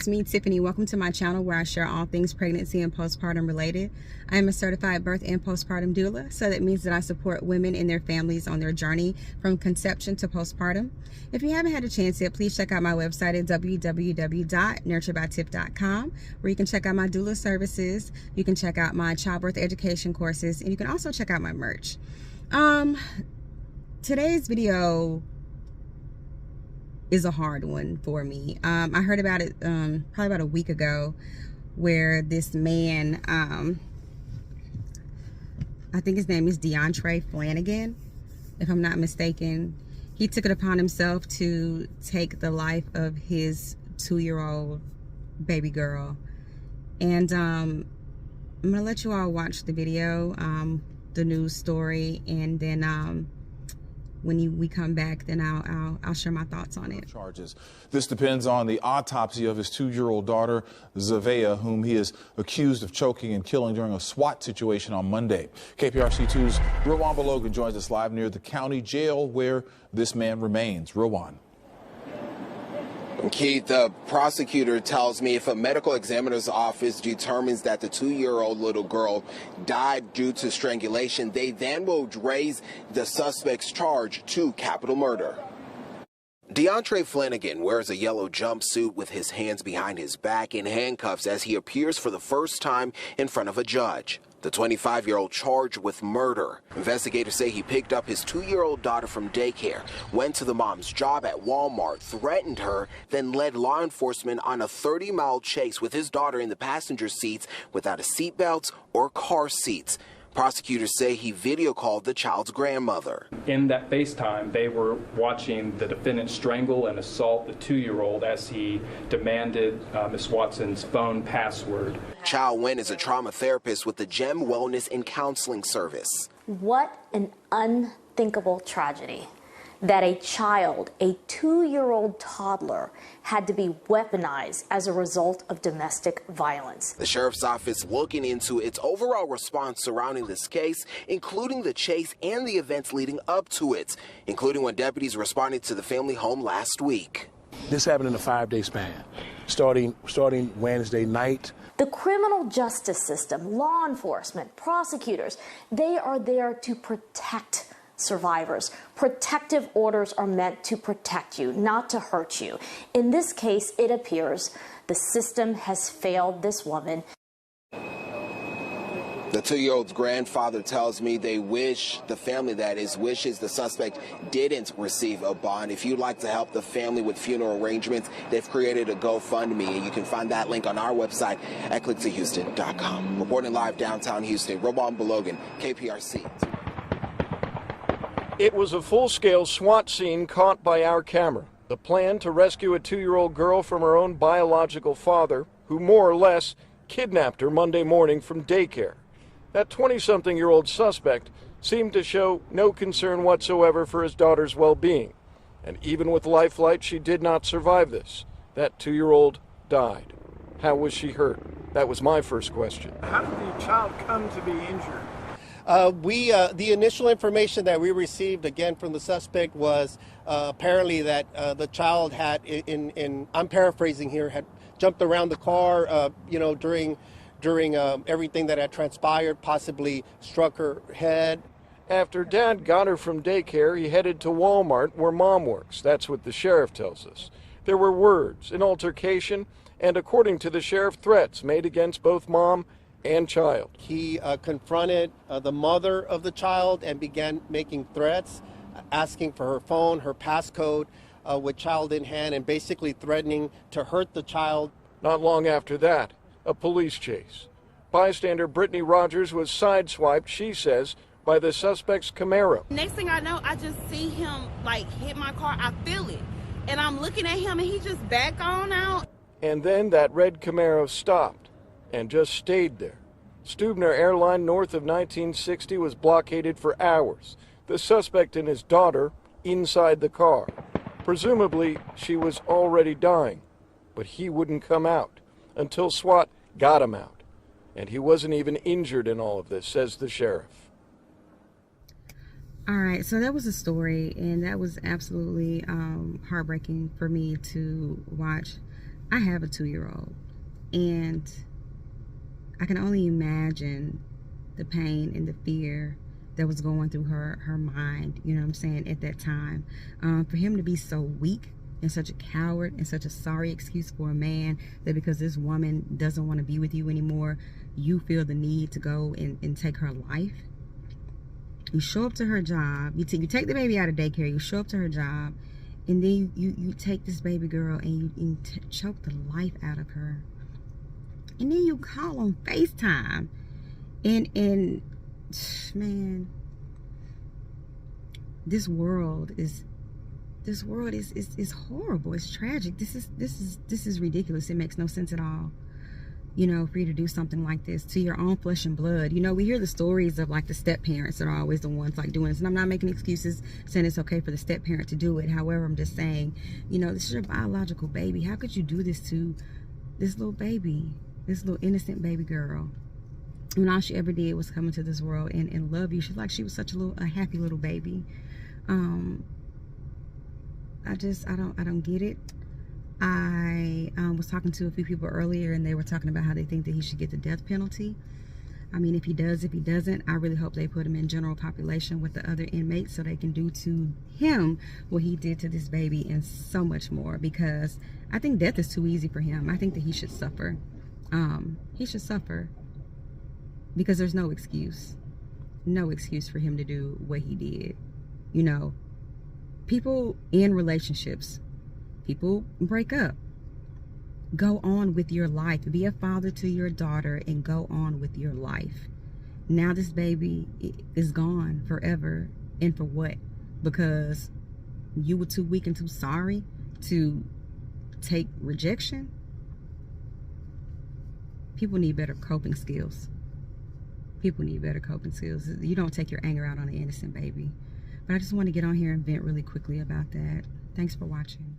it's me, Tiffany. Welcome to my channel where I share all things pregnancy and postpartum related. I am a certified birth and postpartum doula, so that means that I support women and their families on their journey from conception to postpartum. If you haven't had a chance yet, please check out my website at www.nurturebytiff.com, where you can check out my doula services, you can check out my childbirth education courses, and you can also check out my merch. Today's video is a hard one for me. I heard about it probably about a week ago, where this man, I think his name is Deontray Flanagan, if I'm not mistaken, he took it upon himself to take the life of his 2-year-old baby girl. And I'm gonna let you all watch the video, the news story, and then when we come back, then I'll share my thoughts on it. Charges. This depends on the autopsy of his 2-year-old daughter, Zavea, whom he is accused of choking and killing during a SWAT situation on Monday. KPRC2's Rowan Balogan joins us live near the county jail where this man remains. Rowan. Keith, the prosecutor tells me if a medical examiner's office determines that the 2-year-old little girl died due to strangulation, they then will raise the suspect's charge to capital murder. Deontray Flanagan wears a yellow jumpsuit with his hands behind his back in handcuffs as he appears for the first time in front of a judge. The 25-year-old charged with murder. Investigators say he picked up his 2-year-old daughter from daycare, went to the mom's job at Walmart, threatened her, then led law enforcement on a 30-mile chase with his daughter in the passenger seats without a seatbelt or car seats. Prosecutors say he video called the child's grandmother. In that FaceTime, they were watching the defendant strangle and assault the 2-year-old as he demanded Ms. Watson's phone password. Chow Nguyen is a trauma therapist with the GEM Wellness and Counseling Service. What an unthinkable tragedy that a child, a 2-year-old toddler, had to be weaponized as a result of domestic violence. The sheriff's office looking into its overall response surrounding this case, including the chase and the events leading up to it, including when deputies responded to the family home last week. This happened in a 5-day span, starting Wednesday night. The criminal justice system, law enforcement, prosecutors, they are there to protect survivors. Protective orders are meant to protect you, not to hurt you. In this case, it appears the system has failed this woman. The 2-year-old's grandfather tells me they wish, the family that is, wishes the suspect didn't receive a bond. If you'd like to help the family with funeral arrangements, they've created a GoFundMe, and you can find that link on our website at clicktohouston.com. Reporting live downtown Houston, Rowan Balogan, KPRC. It was a full-scale SWAT scene caught by our camera. The plan to rescue a 2-year-old girl from her own biological father, who more or less kidnapped her Monday morning from daycare. That 20-something-year-old suspect seemed to show no concern whatsoever for his daughter's well-being. And even with life flight, she did not survive this. That 2-year-old died. How was she hurt? That was my first question. How did the child come to be injured? The initial information that we received again from the suspect was apparently that the child had, I'm paraphrasing here, had jumped around the car, during everything that had transpired, possibly struck her head. After Dad got her from daycare, he headed to Walmart where Mom works. That's what the sheriff tells us. There were words, an altercation, and according to the sheriff, threats made against both Mom and child. He confronted the mother of the child and began making threats, asking for her phone, her passcode, with child in hand, and basically threatening to hurt the child. Not long after that, a police chase. Bystander Brittany Rogers was sideswiped, she says, by the suspect's Camaro. Next thing I know, I just see him hit my car. I feel it. And I'm looking at him and he just back on out. And then that red Camaro stopped and just stayed there. Stubner Airline north of 1960 was blockaded for hours. The suspect and his daughter inside the car. Presumably, she was already dying, but he wouldn't come out until SWAT got him out. And he wasn't even injured in all of this, says the sheriff. All right, so that was a story, and that was absolutely heartbreaking for me to watch. I have a 2-year-old, and I can only imagine the pain and the fear that was going through her mind, you know what I'm saying, at that time. For him to be so weak and such a coward and such a sorry excuse for a man, that because this woman doesn't want to be with you anymore, you feel the need to go and take her life. You show up to her job, you take the baby out of daycare, you show up to her job, and then you take this baby girl and you choke the life out of her. And then you call on FaceTime. And man, this world is horrible. It's tragic. This is ridiculous. It makes no sense at all, you know, for you to do something like this to your own flesh and blood. You know, we hear the stories of like the step parents that are always the ones like doing this, and I'm not making excuses saying it's okay for the step parent to do it. However, I'm just saying, you know, this is your biological baby. How could you do this to this little baby, this little innocent baby girl, when all she ever did was come into this world and love you? She's like, she was such a happy little baby. I don't get it. I was talking to a few people earlier, and they were talking about how they think that he should get the death penalty. I mean, if he does, if he doesn't, I really hope they put him in general population with the other inmates so they can do to him what he did to this baby and so much more, because I think death is too easy for him. I think that he should suffer. He should suffer, because there's no excuse for him to do what he did. You know, people in relationships, people break up. Go on with your life. Be a father to your daughter and go on with your life. Now this baby is gone forever. And for what? Because you were too weak and too sorry to take rejection? People need better coping skills. People need better coping skills. You don't take your anger out on an innocent baby. But I just want to get on here and vent really quickly about that. Thanks for watching.